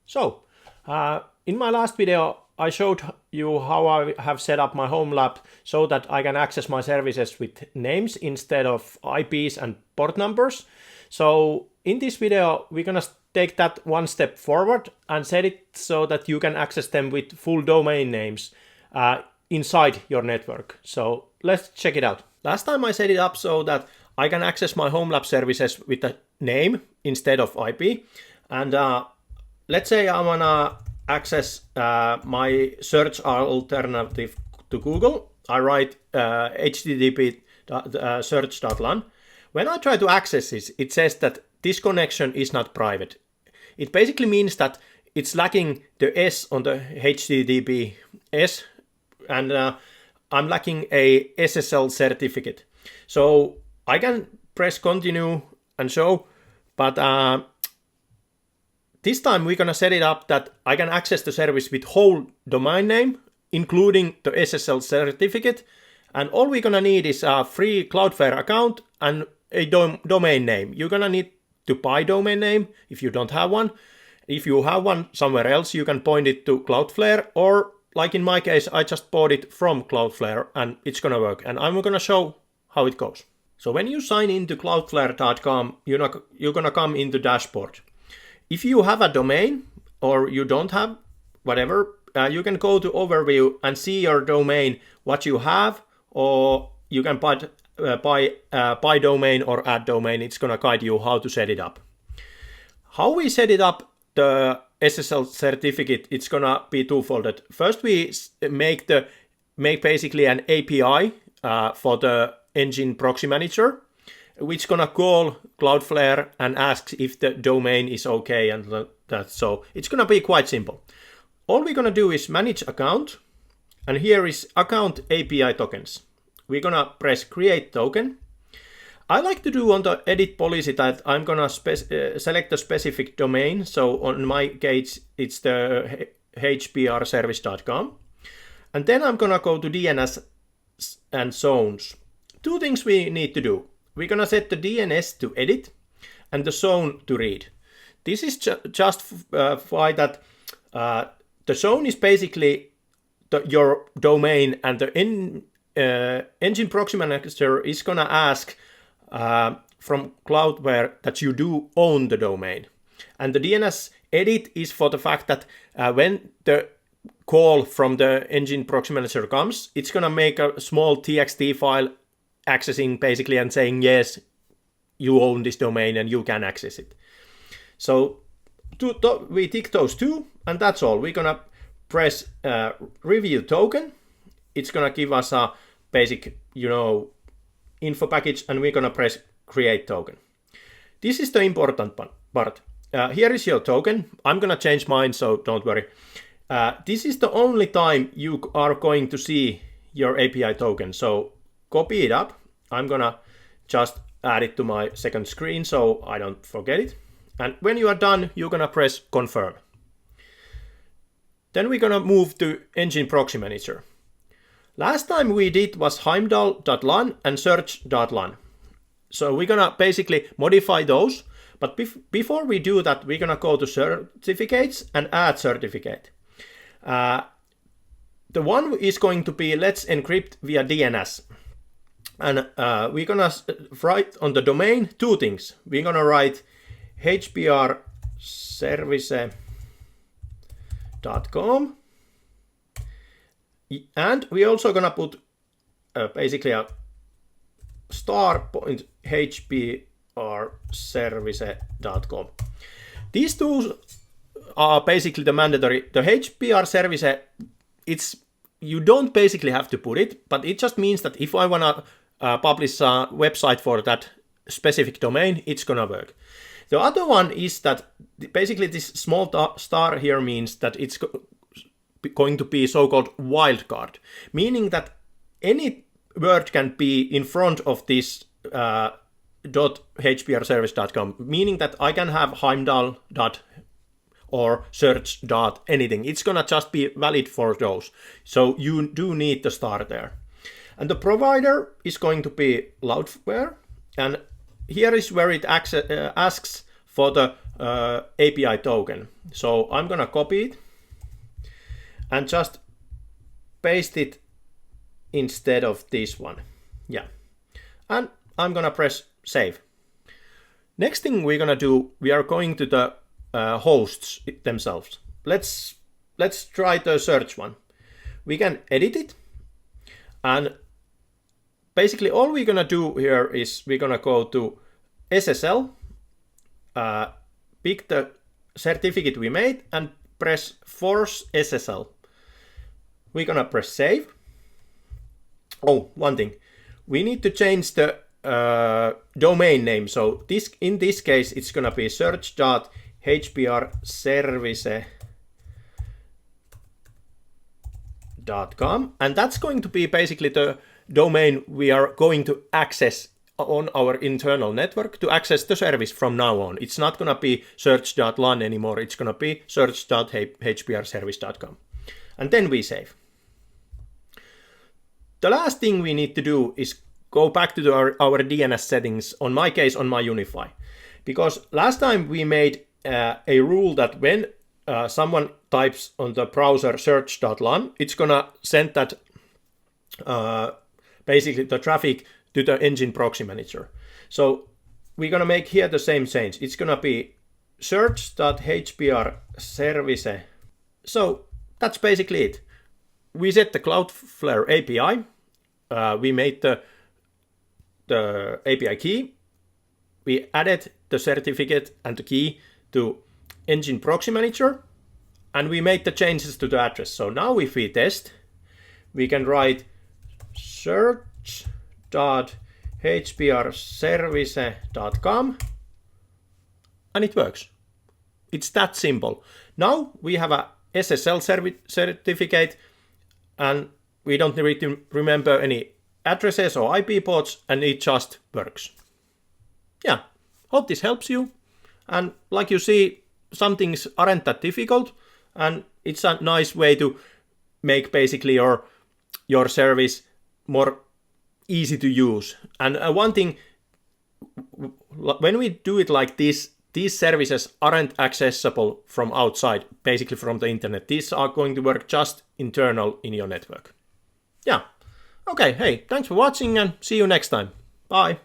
So, in my last video, I showed you how I have set up my Homelab so that I can access my services with names instead of IPs and port numbers. So in this video, we're gonna take that one step forward and set it so that you can access them with full domain names inside your network. So let's check it out. Last time I set it up so that I can access my Homelab services with a name instead of IP. And let's say I wanna access my search alternative to Google. I write HTTP search.lan. When I try to access this, it says that this connection is not private. It basically means that it's lacking the S on the HTTPS, and I'm lacking a SSL certificate. So I can press continue and show, but this time we're gonna set it up that I can access the service with whole domain name, including the SSL certificate. And all we're gonna need is a free Cloudflare account and a domain name. You're gonna need to buy domain name if you don't have one. If you have one somewhere else, you can point it to Cloudflare, or like in my case, I just bought it from Cloudflare and it's gonna work. And I'm gonna show how it goes. So when you sign into cloudflare.com, you're gonna come into dashboard. If you have a domain or you don't have, whatever, you can go to overview and see your domain, what you have, or you can buy domain or add domain. It's gonna guide you how to set it up. How we set it up, the SSL certificate, it's gonna be twofold. First, we make basically an API for the Nginx proxy manager, which gonna call Cloudflare and asks if the domain is okay and that. So it's gonna be quite simple. All we're gonna do is manage account, and here is account API tokens. We're gonna press create token. I like to do on the edit policy that I'm gonna select a specific domain. So on my case, it's the hprservice.com. And then I'm gonna go to DNS and zones. Two things we need to do. We're gonna set the DNS to edit and the zone to read. This is just why that the zone is basically your domain, and the Nginx proxy manager is gonna ask from Cloudflare that you do own the domain. And the DNS edit is for the fact that when the call from the Nginx proxy manager comes, it's gonna make a small TXT file accessing basically and saying, yes, you own this domain and you can access it. So we tick those two, and that's all. We're gonna press review token. It's gonna give us a basic, info package, and we're gonna press create token. This is the important part. Here is your token. I'm gonna change mine, so don't worry. This is the only time you are going to see your API token. So copy it up. I'm gonna just add it to my second screen so I don't forget it. And when you are done, you're gonna press confirm. Then we're gonna move to Nginx proxy manager. Last time we did was Heimdall.lan and search.lan. So we're gonna basically modify those. But before we do that, we're gonna go to certificates and add certificate. The one is going to be let's encrypt via DNS. And we're gonna write on the domain two things. We're gonna write hprservice.com, and we're also gonna put basically a star point hprservice.com. These two are basically the mandatory. The HPR service, you don't basically have to put it, but it just means that if I wanna publish a website for that specific domain, it's gonna work. The other one is that basically this small star here means that it's going to be so-called wildcard, meaning that any word can be in front of this .hprservice.com, meaning that I can have Heimdall or search anything. It's gonna just be valid for those. So you do need the star there. And the provider is going to be Cloudflare, and here is where it asks for the API token. So I'm gonna copy it and just paste it instead of this one. Yeah. And I'm gonna press save. Next thing we're gonna do, we are going to the hosts themselves. Let's try the search one. We can edit it, and basically all we're gonna do here is we're gonna go to SSL, pick the certificate we made and press force SSL. We're gonna press save. Oh, one thing, we need to change the domain name. So in this case it's gonna be search.hbrservice.com, and that's going to be basically the domain we are going to access on our internal network to access the service from now on. It's not gonna be search.lan anymore, it's gonna be search.hbrservice.com. And then we save. The last thing we need to do is go back to our DNS settings, on my case on my UniFi. Because last time we made a rule that when someone types on the browser search.lan, it's gonna send that basically the traffic to the engine proxy manager. So we're gonna make here the same change. It's gonna be search.hbrservice. So that's basically it. We set the Cloudflare API. We made the API key. We added the certificate and the key to engine proxy manager, and we made the changes to the address. So now if we test, we can write search.hbrservice.com, and it works. It's that simple. Now we have a SSL certificate, and we don't need to remember any addresses or IP ports, and it just works. Yeah, hope this helps you. And like you see, some things aren't that difficult, and it's a nice way to make basically your service more easy to use. And one thing, when we do it like this, these services aren't accessible from outside, basically from the internet. These are going to work just internal in your network. Yeah. Okay, hey, thanks for watching and see you next time. Bye.